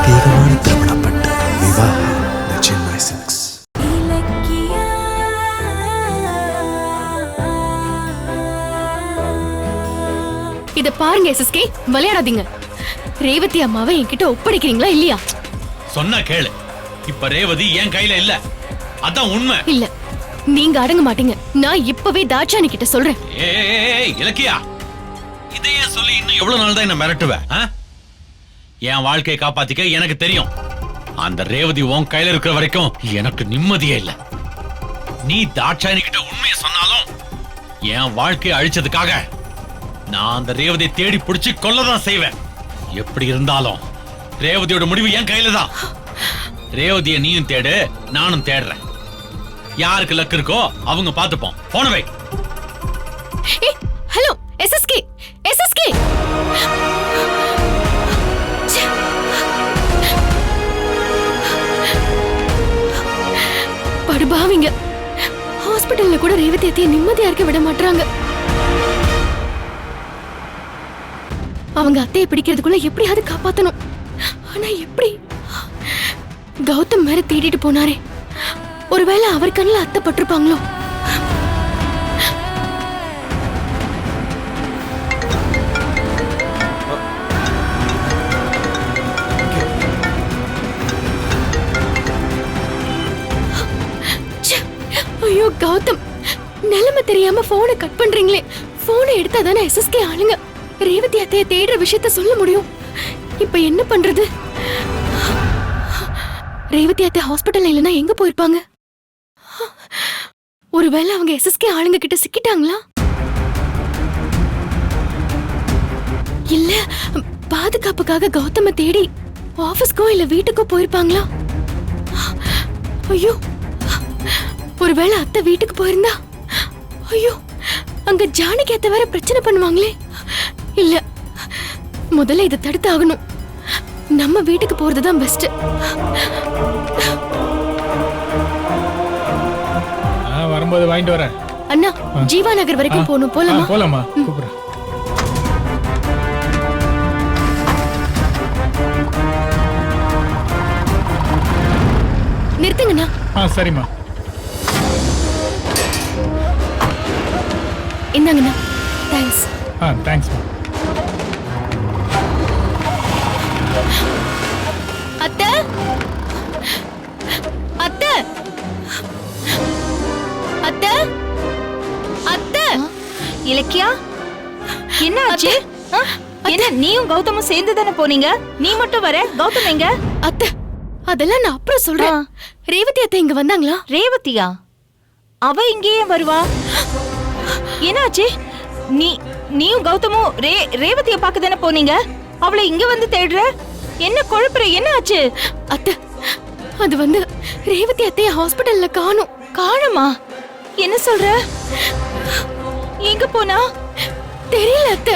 பிரத்யேகமான திருமணப்பட்டு Vivaha The Chennai Silks. இத பாருங்க எஸ்எஸ்கே, விளையாடாதீங்க. ரேவதி அம்மாவை என்கிட்ட ஒப்படைக்கிறீங்களா இல்லையா? சொன்னா கேளு. இப்ப ரேவதி என் கையில இல்ல, அதான் உண்மை. இல்ல, நீங்க அடங்க மாட்டீங்க. நான் இப்பவே தாட்சாணி கிட்ட சொல்றேன். ஏய் இலக்கியா, இதையே சொல்லி இன்னும் எவ்வளவு நாள் தான் என்ன மிரட்டுவ? என் வாழ்க்கையை காப்பாத்திக்க எனக்கு தெரியும். அந்த ரேவதி உன் கையில இருக்கிற வரைக்கும் எனக்கு நிம்மதியே இல்ல. நீ தாட்சாணி கிட்ட உண்மையை சொன்னாலும் என் வாழ்க்கையை அழிச்சதுக்காக நான் அந்த ரேவதியை தேடி பிடிச்சு கொல்லதான் செய்வேன். எப்படி இருந்தாலும் ரேவதியோட முடிவு என் கையில தான். ரேவதியை நீயும் தேடு, நானும் தேடுறேன். யாருக்கு லக்கு இருக்கோ அவங்க பாத்துப்போம். போன வை. Hello SSK, SSK. படுபாவிங்க, ஹாஸ்பிடல்ல கூட ரேவதி அத்தையை நிம்மதியா இருக்க விட மாட்டாங்க. அவங்க அத்தையை பிடிக்கிறதுக்குள்ள எப்படியாவது காப்பாத்தணும். ஆனா எப்படி? கௌதம் வேற தேடிட்டு போனாரே, ஒருவேளை அவர் கண்ணில் அத்தை பட்டிருப்பாங்களோ? ஐயோ கௌதம், நிலைமை தெரியாம போனை கட் பண்றீங்களே. போனை எடுத்தாதானே எஸ்எஸ்கே ஆளுங்க ரேவதி அத்தையை தேடுற விஷயத்த சொல்ல முடியும். இப்ப என்ன பண்றது? ரேவதி அத்தை ஹாஸ்பிட்டல்ல இல்லனா எங்க போயிருப்பாங்க? ஒருவேளை அவங்க எஸ்எஸ்கே ஆளுங்க கிட்ட சிக்கிட்டாங்களா? இல்ல பாதுகாப்புக்காக கௌதம தேடி ஆபீஸ்க்கோ இல்ல வீட்டுக்கோ போயிருப்பாங்களா? ஐயோ, ஒருவேளை அத்தை வீட்டுக்கு போயிருந்தா ஐயோ அங்க ஜானகி அத்தை வேற பிரச்சனை பண்ணுவாங்களே. இல்ல, முதல்ல இதை தடுத்து ஆகணும். நம்ம வீட்டுக்கு போறதுதான் பெஸ்ட். வரும்போது வாங்கிட்டு வரேன். அண்ணா, ஜீவா நகர் வரைக்கும் போகணும். போலாமா? போலாமா? கூப்பிடுறேன். நிறுத்துங்கண்ணா. சரிம்மா. இந்தாங்கண்ணா. தேங்க்ஸ். தேங்க்ஸ்மா. அத்தை, அத்தை, அத்தை, அத்தை. இலக்கியா, என்ன ஆச்சு? என்ன நீயும் கௌதமும் சேர்ந்து தானே போனீங்க? நீ மட்டும் வர, கௌதம் எங்க? அத்தை, அதெல்லாம் நான் அப்புறம் சொல்றேன். ரேவதி அத்தை இங்க வந்தாங்களா? ரேவதியா? அவ இங்கேயே வருவா? என்னாச்சு? நீயும் கௌதமும் ரேவதிய பாக்க தானே போனீங்க? அவளை இங்க வந்து தேடுற? என்ன குழப்பற? என்ன ஆச்சு? அத்தை, அது வந்து ரேவதி அத்தைய ஹாஸ்பிடல்ல காணோம். காணுமா? என்ன சொல்ற? எங்க போனா? தெரியல அத்தை.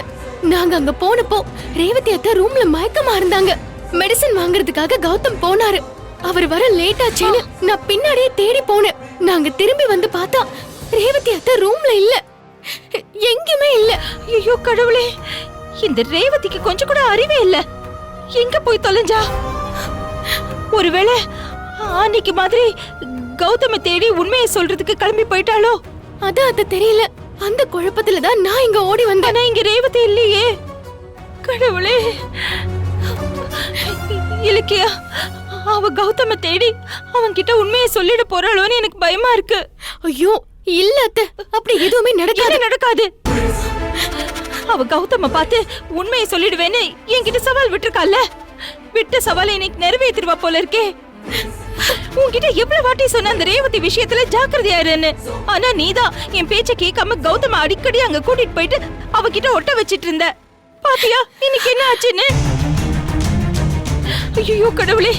நாங்க அங்க போனப்போ ரேவதி அத்தை ரூம்ல மயக்கமா இருந்தாங்க. மெடிசன் வாங்குறதுக்காக கௌதம் போனாரு. அவர் வர லேட் ஆச்சுன்னு நான் பின்னாடியே தேடி போனேன். நாங்க திரும்பி வந்து பார்த்தா ரேவதி அத்தை ரூம்ல இல்ல, எங்கேயுமே இல்ல. ஐயோ கடவுளே, இந்த ரேவதிக்கு கொஞ்சம் கூட அறிவே இல்ல. எங்க போய் தொலைஞ்சா? ஒருவேளை அன்னைக்கு மாதிரி கௌதம தேடி உண்மையை சொல்றதுக்கு கிளம்பி போயிட்டாளோ? அதான் அது தெரியல. அந்த குழப்பத்துல தான் நான் இங்க ஓடி வந்தேன். ஆனா இங்க ரேவதி இல்லையே. கடவுளே, இலக்கியா, அவ கௌதம தேடி அவன்கிட்ட உண்மையை சொல்லிட போறாளோன்னு எனக்கு பயமா இருக்கு. ஐயோ இல்ல அத்தை, அப்படி எதுவுமே நடக்காது. அவ கௌதம பார்த்து உண்மையை சொல்லிடுவேன்னு என்கிட்ட சவால் விட்டுருக்கால. விட்ட சவாலை இன்னைக்கு நிறைவேற்றிடுவா போல இருக்கே. உன்கிட்ட எவ்வளவு வாட்டி சொன்ன அந்த ரேவதி விஷயத்துல ஜாக்கிரதையா இருன்னு. ஆனா நீதான் என் பேச்ச கேட்காம கௌதம அடிக்கடி அங்க கூட்டிட்டு போயிட்டு அவகிட்ட ஒட்ட வச்சிட்டு இருந்த. பாத்தியா இன்னைக்கு என்ன ஆச்சுன்னு? ஐயோ கடவுளே,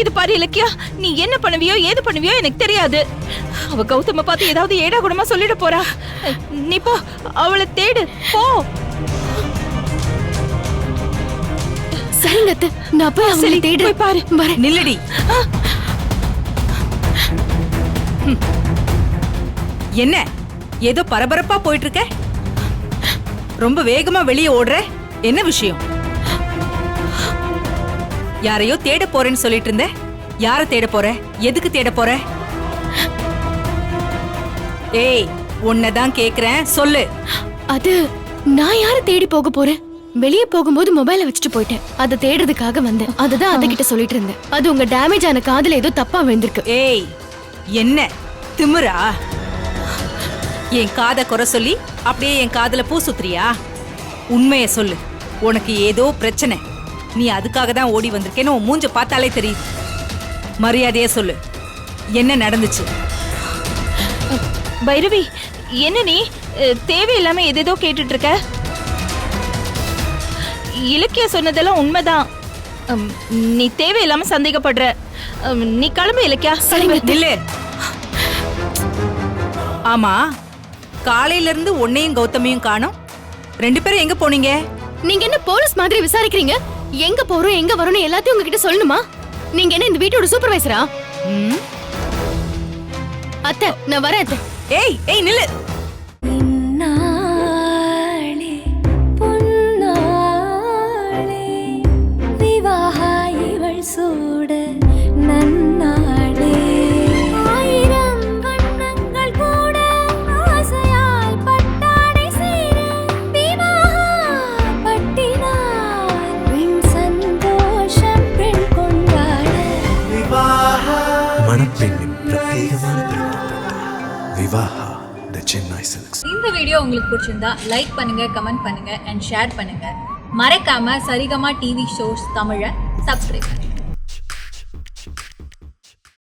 இது பாரு இலக்கியா, நீ என்ன பண்ணுவியோ ஏது பண்ணுவியோ எனக்கு தெரியாது. அவ கௌதம பார்த்து ஏதாவது ஏடா கூடமா சொல்லிட போறா. நீ போ, அவளை தேடு போ. சரிங்க அத்தை, நான் போய் அவளை தேடு. போய் பாரு. வரேன். நில்லடி. என்ன ஏதோ பரபரப்பா போயிட்டு இருக்க? ரொம்ப வேகமா வெளியே ஓடுற, என்ன விஷயம்? யாரையோ தேட போறேன்னு சொல்லிட்டு இருந்த. யார தேட போற? எதுக்கு தேட போற? ஏய், உன்னதான் கேக்குறேன், சொல்லு. அது நான் யார தேடி போக போறேன்? வெளியே போகும்போது மொபைலை வச்சுட்டு போயிட்டேன். அதை தேடுறதுக்காக வந்தேன். அதுதான் அத கிட்ட சொல்லிட்டு இருந்தேன். அது உங்க டேமேஜ் ஆன காதுல ஏதோ தப்பா விழுந்திருக்கு. ஏய், என்ன திமிரா? என் காதை குறை சொல்லி அப்படியே என் காதுல பூ சுத்துறியா? உண்மைய சொல்லு. உனக்கு ஏதோ பிரச்சனை. நீ அதுக்காக தான் ஓடி வந்திருக்கேன்னு உன் மூஞ்ச பார்த்தாலே தெரியுது. மரியாதையா சொல்லு, என்ன நடந்துச்சு? பைரவி, என்ன நீ தேவையில்லாம எதேதோ கேட்டுட்டு இருக்க? இலக்கிய சொன்னதெல்லாம் உண்மைதான். நீ தேவையில்லாம சந்தேகப்படுற. நீ கிளம்பு இலக்கியா. நில்லு. ஆமா, காலையில இருந்து உன்னையும் கௌதமையும் காணோம். 2 பேரும் எங்க போனீங்க? நீங்க என்ன போலீஸ் மாதிரி விசாரிக்கிறீங்க? எங்க போறோம் எங்க வரோம்னு எல்லாத்தையும் உங்ககிட்ட சொல்லணுமா? நீங்க என்ன இந்த வீட்டோட சூப்பர்வைசரா? ம்? அத்தை, நான் வரேன் அத்தை. ஏய் ஏய் நில்லு. மணப்பெண்ணின் பிரத்யேகமான திருமணப்பட்டு விவாஹா தி சென்னை சில்க்ஸ். இந்த வீடியோ உங்களுக்கு பிடிச்சிருந்தா லைக் பண்ணுங்க, கமெண்ட் பண்ணுங்க அண்ட் ஷேர் பண்ணுங்க. மறக்காம சரிகமா டிவி ஷோஸ் தமிழை சப்ஸ்கிரைப் பண்ணுங்க.